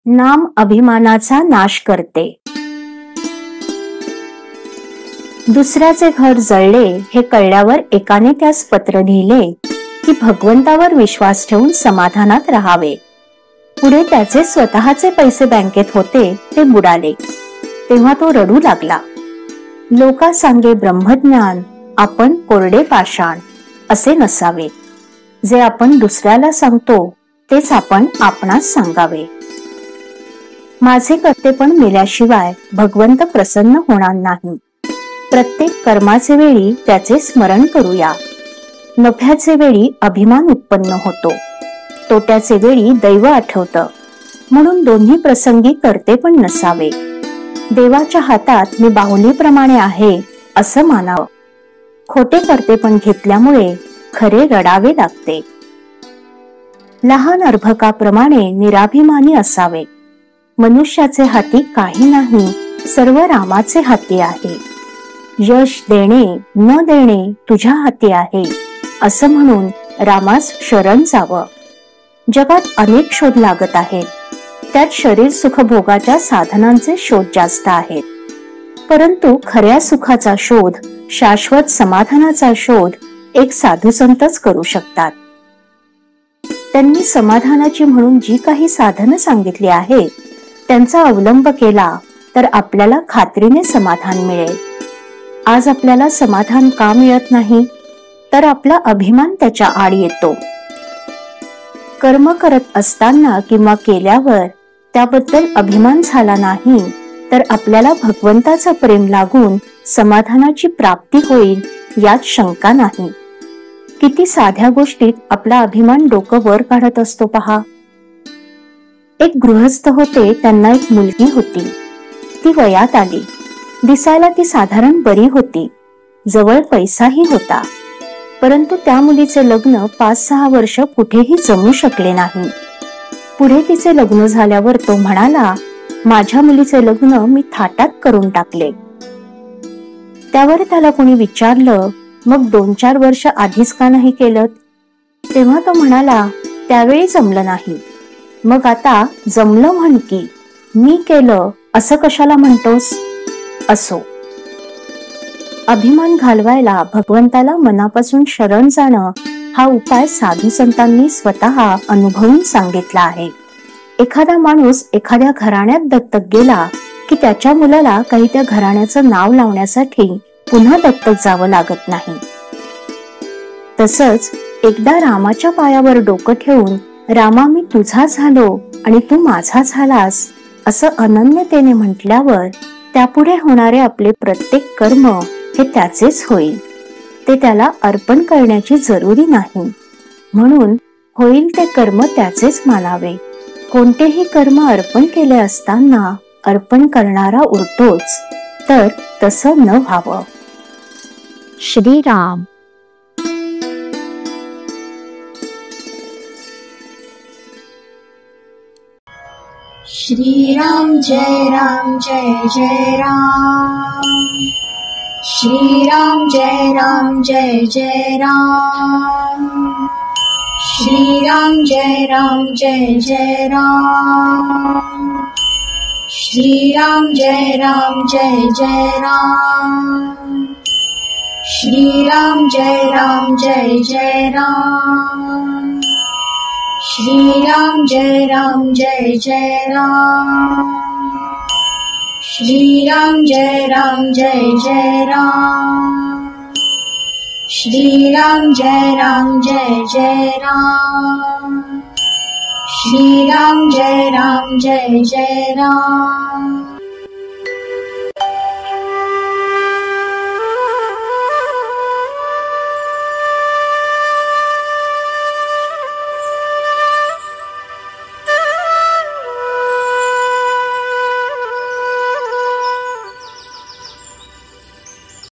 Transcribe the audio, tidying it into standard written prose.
नाम अभिमानाचा नाश करते. दुसऱ्याचे घर जळले हे कळल्यावर एकाने त्यास पत्र लिहिले की भगवंतावर विश्वास ठेवून समाधानात राहावे. पुढे त्याचे स्वतःचे पैसे बँकेत होते ते बुडाले. तेव्हा तो रडू लागला. लोका सांगे ब्रह्मज्ञान, आपण कोरडे पाषाण असे नसावे. जे आपण दुसऱ्याला सांगतो तेच आपण आपणास सांगावे. माझे कर्तेपण मेल्याशिवाय भगवंत प्रसन्न होणार नाही. प्रत्येक कर्माचे वेळी त्याचे स्मरण करूया. नफ्याचे वेळी अभिमान उत्पन्न होतो, तोट्याचे वेळी दैव आठवतं. म्हणून दोन्ही प्रसंगी कर्तेपण नसावे. देवाच्या हातात मी बाहुलीप्रमाणे आहे असं मानावं. खोटे कर्तेपण घेतल्यामुळे खरे रडावे लागते. लहान अर्भकाप्रमाणे निराभिमानी असावे. मनुष्याचे हाती काही नाही, सर्व रामाचे हाती आहे. यश देणे न देणे तुझ्या हाती आहे असं म्हणून रामास शरण जावं. जगात अनेक शोध लागत आहेत. त्यात शरीर सुखभोगाच्या साधनांचे शोध जास्त आहेत. परंतु खऱ्या सुखाचा शोध, शाश्वत समाधानाचा शोध एक साधू संतच करू शकतात. त्यांनी समाधानाची म्हणून जी काही साधनं सांगितली आहेत त्यांचा अवलंब केला तर आपल्याला खात्रीने समाधान मिळेल. आज आपल्याला समाधान का मिळत नाही? तर आपला अभिमान त्याच्या आड येतो. कर्म करत असताना किंवा केल्यावर त्याबद्दल अभिमान झाला नाही तर आपल्याला भगवंताचं प्रेम लागून समाधानाची प्राप्ती होईल यात शंका नाही. किती साध्या गोष्टीत आपला अभिमान डोकं वर काढत असतो पहा. एक गृहस्थ होते. त्यांना एक मुलगी होती. ती वयात आली. दिसायला ती साधारण बरी होती. जवळ पैसाही होता. परंतु त्या मुलीचे लग्न 5-6 वर्ष कुठेही जमू शकले नाही. पुढे तिचे लग्न झाल्यावर तो म्हणाला, माझ्या मुलीचे लग्न मी थाटात करून टाकले. त्यावर त्याला कोणी विचारलं, मग 2-4 वर्ष आधीच का नाही केलं? तेव्हा तो म्हणाला, त्यावेळी जमलं नाही. मग आता जमलं म्हण की, मी केलं असं कशाला म्हणतोस? असो. अभिमान घालवायला भगवंताला मनापासून शरण जाणं हा उपाय साधू संतांनी स्वतः अनुभवून सांगितला आहे. एखादा माणूस एखाद्या घराण्यात दत्तक गेला की त्याच्या मुलाला काही त्या घराण्याचं नाव लावण्यासाठी पुन्हा दत्तक जावं लागत नाही. तसंच एकदा रामाच्या पायावर डोकं ठेवून, रामा मी तुझा झालो आणि तू माझा झालास असं अनन्यतेने म्हटल्यावर त्यापुढे होणारे आपले प्रत्येक कर्म हे त्याचेच होईल. ते त्याला अर्पण करण्याची जरुरी नाही. म्हणून होईल ते कर्म त्याचेच मानावे. कोणतेही कर्म अर्पण केले असताना अर्पण करणारा उरतोच, तर तसं न व्हावं. श्रीराम. श्रीराम जय राम जय जय राम. श्रीराम जय राम जय जय राम. श्रीराम जय राम जय जय राम. श्रीराम जय राम जय जय राम. श्रीराम जय राम जय जय राम. श्रीराम जय राम जय जय राम. श्रीराम जय राम जय जय राम. श्रीराम जय राम जय जय राम. श्रीराम जय राम जय जय राम.